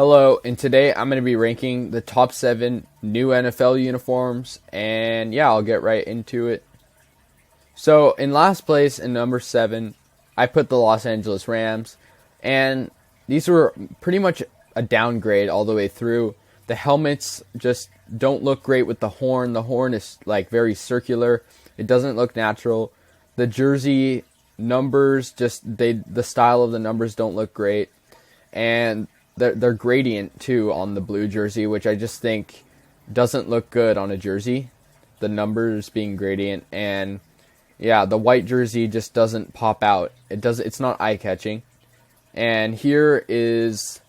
Hello, and today I'm going to be ranking the top 7 new NFL uniforms, and yeah, I'll get right into it. So, in last place, in number 7, I put the Los Angeles Rams, and these were pretty much a downgrade all the way through. The helmets just don't look great with the horn. The horn is like very circular. It doesn't look natural. The jersey numbers, the style of the numbers don't look great. And they're gradient too on the blue jersey, which I just think doesn't look good on a jersey. The numbers being gradient, and yeah, the white jersey just doesn't pop out. It's not eye catching. And here is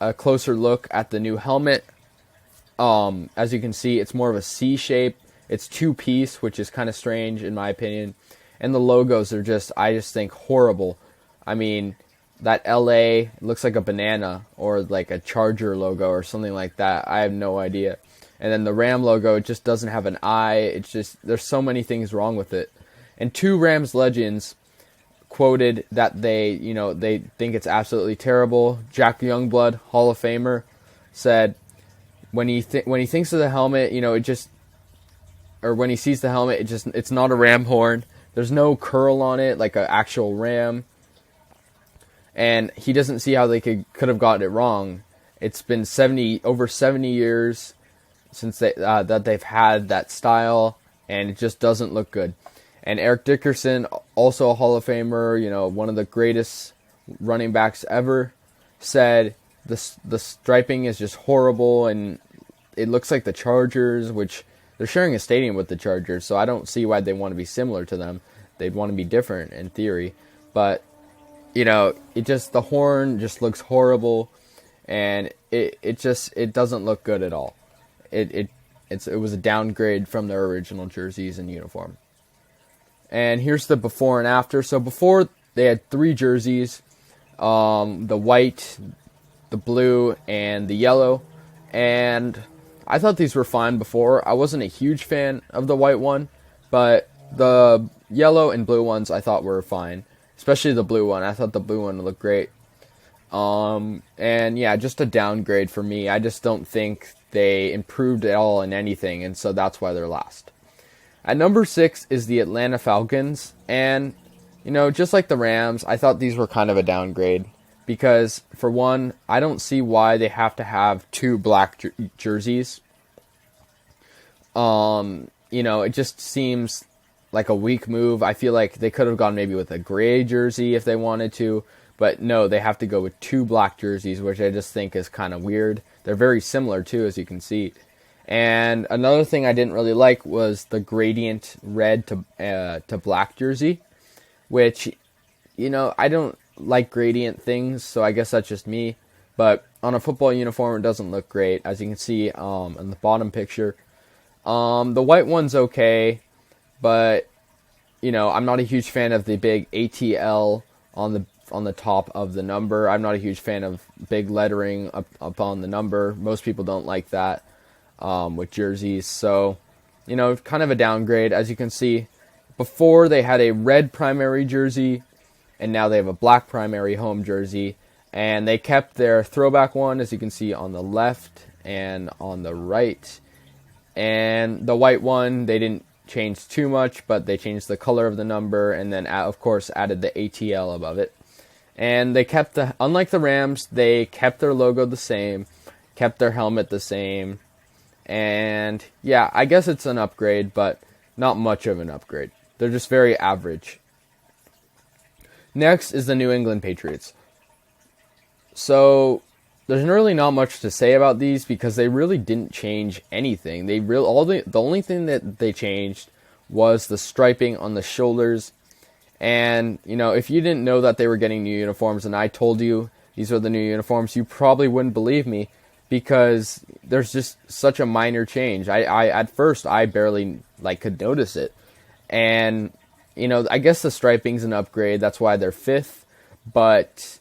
a closer look at the new helmet. As you can see, it's more of a C shape. It's two-piece, which is kind of strange in my opinion. And the logos are I just think horrible. I mean, that LA looks like a banana or like a Charger logo or something like that. I have no idea. And then the Ram logo, it just doesn't have an eye. It's just, there's so many things wrong with it. And two Rams legends quoted that they think it's absolutely terrible. Jack Youngblood, Hall of Famer, said when he thinks of the helmet, when he sees the helmet, it's not a ram horn. There's no curl on it like an actual ram. And he doesn't see how they could have gotten it wrong. It's been over 70 years since that they've had that style, and it just doesn't look good. And Eric Dickerson, also a Hall of Famer, one of the greatest running backs ever, said the striping is just horrible, and it looks like the Chargers, which they're sharing a stadium with the Chargers, so I don't see why they want to be similar to them. They'd want to be different in theory, but the horn just looks horrible, and it doesn't look good at all. It was a downgrade from their original jerseys and uniform. And here's the before and after. So before, they had 3 jerseys, the white, the blue, and the yellow. And I thought these were fine before. I wasn't a huge fan of the white one, but the yellow and blue ones I thought were fine. Especially the blue one. I thought the blue one looked great. And yeah, just a downgrade for me. I just don't think they improved at all in anything, and so that's why they're last. At number 6 is the Atlanta Falcons, and just like the Rams, I thought these were kind of a downgrade because, for one, I don't see why they have to have 2 black jerseys. It just seems like a weak move. I feel like they could have gone maybe with a gray jersey if they wanted to, but no, they have to go with 2 black jerseys, which I just think is kind of weird. They're very similar too, as you can see. And another thing I didn't really like was the gradient red to black jersey, which, I don't like gradient things, so I guess that's just me. But on a football uniform, it doesn't look great, as you can see in the bottom picture. The white one's okay, but I'm not a huge fan of the big ATL on the top of the number. I'm not a huge fan of big lettering up on the number. Most people don't like that with jerseys. So, kind of a downgrade. As you can see, before they had a red primary jersey, and now they have a black primary home jersey. And they kept their throwback one, as you can see on the left and on the right. And the white one, they didn't change too much, but they changed the color of the number, and then, of course, added the ATL above it. And they unlike the Rams, they kept their logo the same, kept their helmet the same, and yeah, I guess it's an upgrade, but not much of an upgrade. They're just very average. Next is the New England Patriots. So there's really not much to say about these because they really didn't change anything. The only thing that they changed was the striping on the shoulders. And, if you didn't know that they were getting new uniforms and I told you these are the new uniforms, you probably wouldn't believe me because there's just such a minor change. At first, I barely could notice it. And, I guess the striping's an upgrade. That's why they're 5th. But,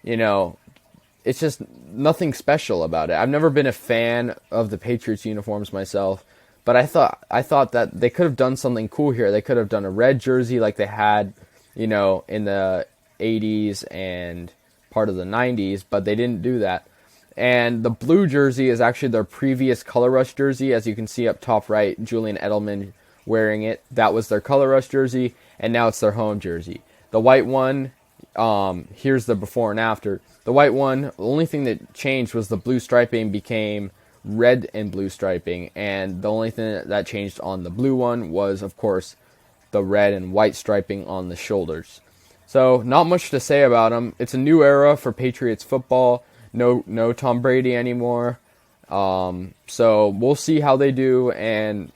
it's just nothing special about it. I've never been a fan of the Patriots uniforms myself, but I thought that they could have done something cool here. They could have done a red jersey like they had, in the 80s and part of the 90s, but they didn't do that. And the blue jersey is actually their previous Color Rush jersey. As you can see up top right, Julian Edelman wearing it. That was their Color Rush jersey, and now it's their home jersey. The white one, here's the before and after. The white one, the only thing that changed was the blue striping became red and blue striping, and the only thing that changed on the blue one was, of course, the red and white striping on the shoulders. So not much to say about them. It's a new era for Patriots football. No Tom Brady anymore. So we'll see how they do, and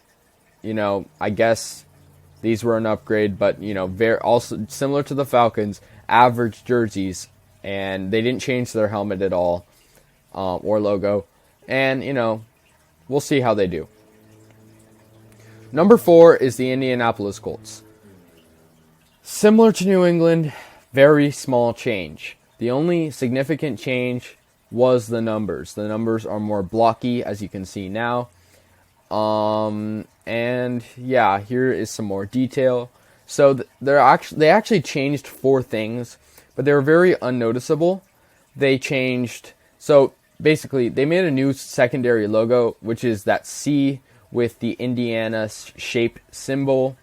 I guess these were an upgrade, but very also similar to the Falcons, average jerseys, and they didn't change their helmet at all or logo, and we'll see how they do. Number 4 is the Indianapolis Colts. Similar to New England, very small change. The only significant change was the numbers. The numbers are more blocky, as you can see now. And yeah, here is some more detail. So they actually changed 4 things, but they were very unnoticeable. They changed, so basically they made a new secondary logo, which is that C with the Indiana shaped symbol,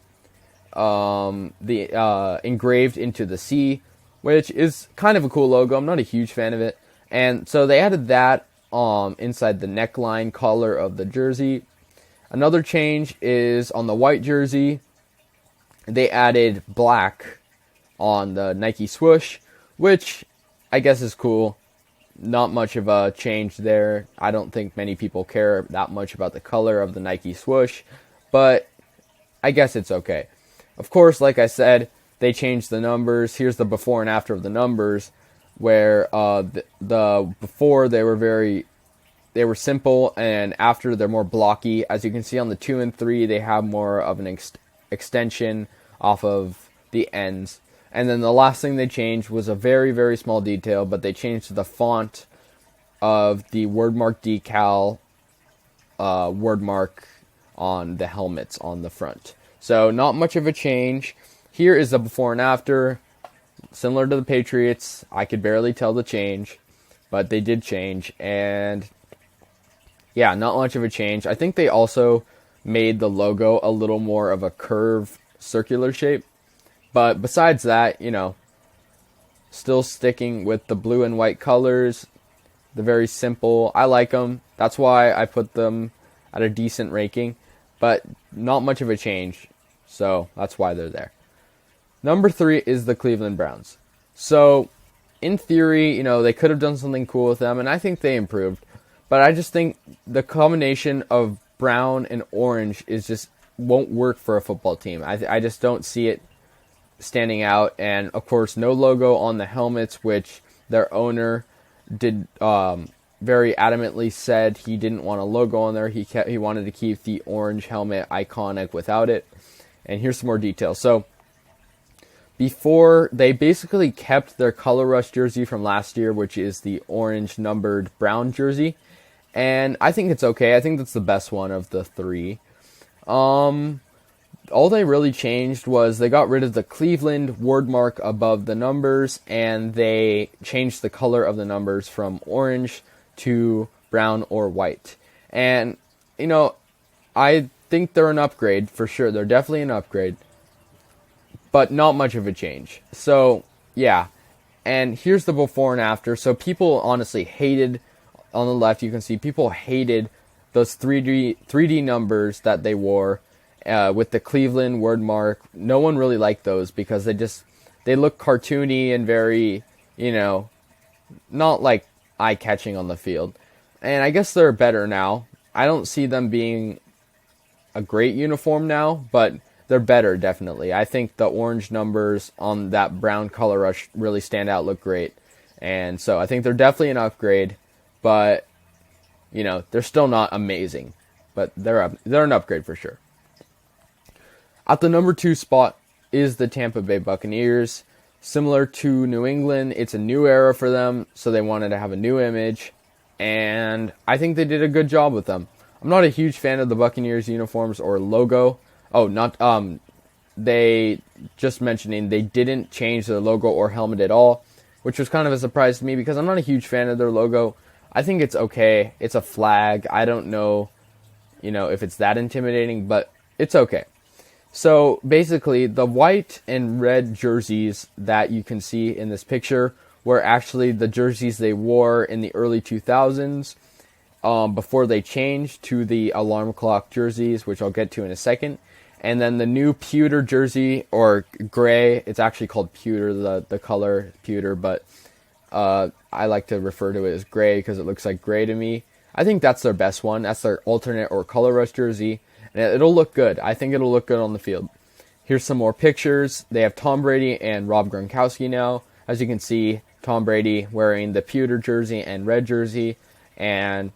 engraved into the C, which is kind of a cool logo. I'm not a huge fan of it. And so they added that inside the neckline collar of the jersey. Another change is on the white jersey, they added black on the Nike swoosh, which I guess is cool. Not much of a change there. I don't think many people care that much about the color of the Nike swoosh, but I guess it's okay. Of course, like I said, they changed the numbers. Here's the before and after of the numbers, where the before they were simple, and after they're more blocky. As you can see on the 2 and 3, they have more of an extension off of the ends. And then the last thing they changed was a very, very small detail, but they changed the font of the wordmark decal wordmark on the helmets on the front. So not much of a change. Here is the before and after. Similar to the Patriots, I could barely tell the change, but they did change. And yeah, not much of a change. I think they also made the logo a little more of a curved circular shape. But besides that, still sticking with the blue and white colors. They're very simple. I like them. That's why I put them at a decent ranking. But not much of a change. So that's why they're there. Number 3 is the Cleveland Browns. So in theory, they could have done something cool with them, and I think they improved. But I just think the combination of brown and orange won't work for a football team. I just don't see it standing out. And of course, no logo on the helmets, which their owner did very adamantly said he didn't want a logo on there. He wanted to keep the orange helmet iconic without it. And here's some more details. So before, they basically kept their Color Rush jersey from last year, which is the orange numbered brown jersey. And I think it's okay. I think that's the best one of the 3. All they really changed was they got rid of the Cleveland wordmark above the numbers, and they changed the color of the numbers from orange to brown or white. And, I think they're an upgrade for sure. They're definitely an upgrade, but not much of a change. So, yeah. And here's the before and after. So people honestly hated, on the left you can see people hated those 3D numbers that they wore with the Cleveland wordmark. No one really liked those because they look cartoony and very, not like eye-catching on the field. And I guess they're better now. I don't see them being a great uniform now, but they're better, definitely. I think the orange numbers on that brown Color Rush really stand out, look great. And so I think they're definitely an upgrade, but, they're still not amazing. But they're an upgrade for sure. At the number 2 spot is the Tampa Bay Buccaneers. Similar to New England, it's a new era for them, so they wanted to have a new image. And I think they did a good job with them. I'm not a huge fan of the Buccaneers uniforms or logo. They just mentioning they didn't change their logo or helmet at all, which was kind of a surprise to me because I'm not a huge fan of their logo. I think it's okay. It's a flag. I don't know, if it's that intimidating, but it's okay. So basically, the white and red jerseys that you can see in this picture were actually the jerseys they wore in the early 2000s before they changed to the alarm clock jerseys, which I'll get to in a second. And then the new pewter jersey, or gray, it's actually called pewter, the color pewter, but I like to refer to it as gray because it looks like gray to me. I think that's their best one. That's their alternate or color rush jersey. And it'll look good. I think it'll look good on the field. Here's some more pictures. They have Tom Brady and Rob Gronkowski now. As you can see, Tom Brady wearing the pewter jersey and red jersey, and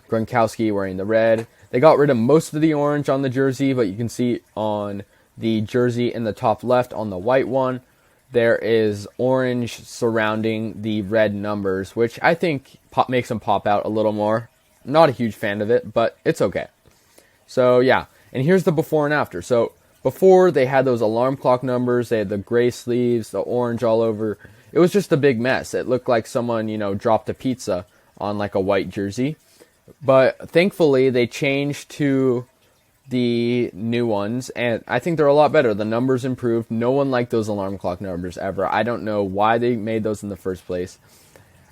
Gronkowski wearing the red. They got rid of most of the orange on the jersey, but you can see on the jersey in the top left on the white one, there is orange surrounding the red numbers, which I think makes them pop out a little more. Not a huge fan of it, but it's okay. So yeah, and here's the before and after. So before, they had those alarm clock numbers, they had the gray sleeves, the orange all over. It was just a big mess. It looked like someone, dropped a pizza on like a white jersey. But thankfully, they changed to the new ones, and I think they're a lot better. The numbers improved. No one liked those alarm clock numbers ever. I don't know why they made those in the first place.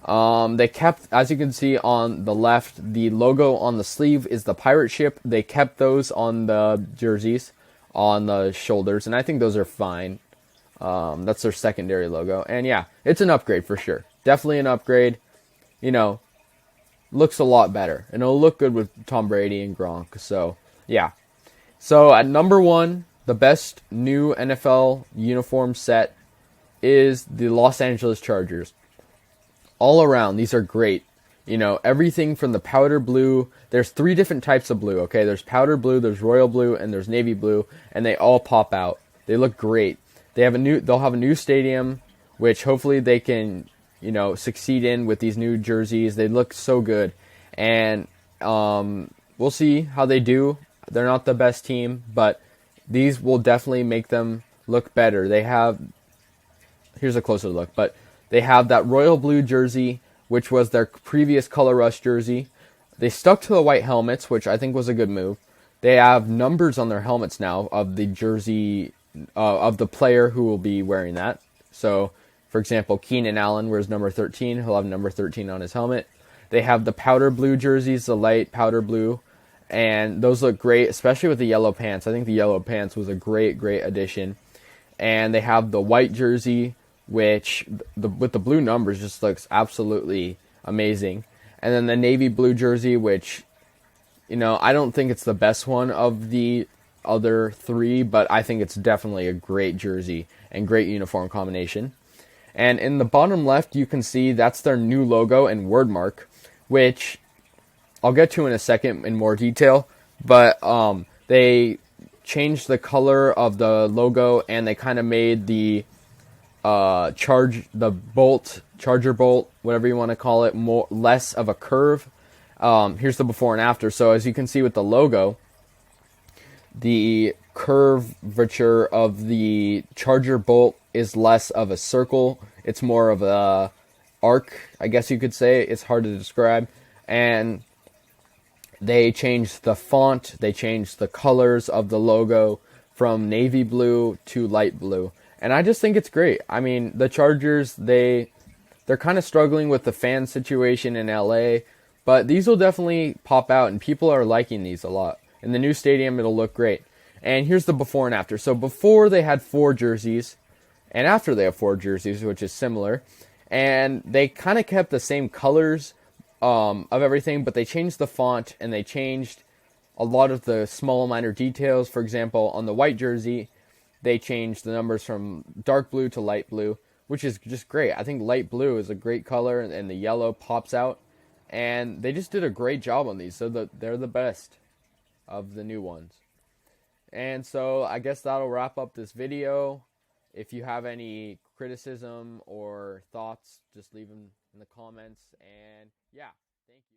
They kept, as you can see on the left, the logo on the sleeve is the pirate ship. They kept those on the jerseys, on the shoulders, and I think those are fine. That's their secondary logo. And yeah, it's an upgrade for sure. Definitely an upgrade. Looks a lot better. And it'll look good with Tom Brady and Gronk. So, yeah. So, at number 1, the best new NFL uniform set is the Los Angeles Chargers. All around, these are great. Everything from the powder blue. There's 3 different types of blue, okay? There's powder blue, there's royal blue, and there's navy blue. And they all pop out. They look great. They'll have a new stadium, which hopefully they can succeed in with these new jerseys. They look so good. And we'll see how they do. They're not the best team, but these will definitely make them look better. Here's a closer look, but they have that royal blue jersey, which was their previous color rush jersey. They stuck to the white helmets, which I think was a good move. They have numbers on their helmets now of the jersey, of the player who will be wearing that. So, for example, Keenan Allen wears number 13. He'll have number 13 on his helmet. They have the powder blue jerseys, the light powder blue, and those look great, especially with the yellow pants. I think the yellow pants was a great, great addition. And they have the white jersey, which with the blue numbers just looks absolutely amazing. And then the navy blue jersey, which, I don't think it's the best one of the other 3, but I think it's definitely a great jersey and great uniform combination. And in the bottom left, you can see that's their new logo and word mark, which I'll get to in a second in more detail. But they changed the color of the logo, and they kind of made the charger bolt, whatever you want to call it, less of a curve. Here's the before and after. So as you can see with the logo, the curvature of the charger bolt is less of a circle. It's more of a arc, I guess you could say. It's hard to describe. And they changed the font. They changed the colors of the logo from navy blue to light blue. And I just think it's great. I mean, the Chargers, they're kind of struggling with the fan situation in LA, but these will definitely pop out, and people are liking these a lot. In the new stadium, it'll look great. And here's the before and after. So before, they had 4 jerseys, and after they have 4 jerseys, which is similar. And they kind of kept the same colors of everything, but they changed the font, and they changed a lot of the small minor details. For example, on the white jersey, they changed the numbers from dark blue to light blue, which is just great. I think light blue is a great color, and the yellow pops out. And they just did a great job on these, so they're the best of the new ones. And so I guess that'll wrap up this video. If you have any criticism or thoughts, just leave them in the comments. And yeah, thank you.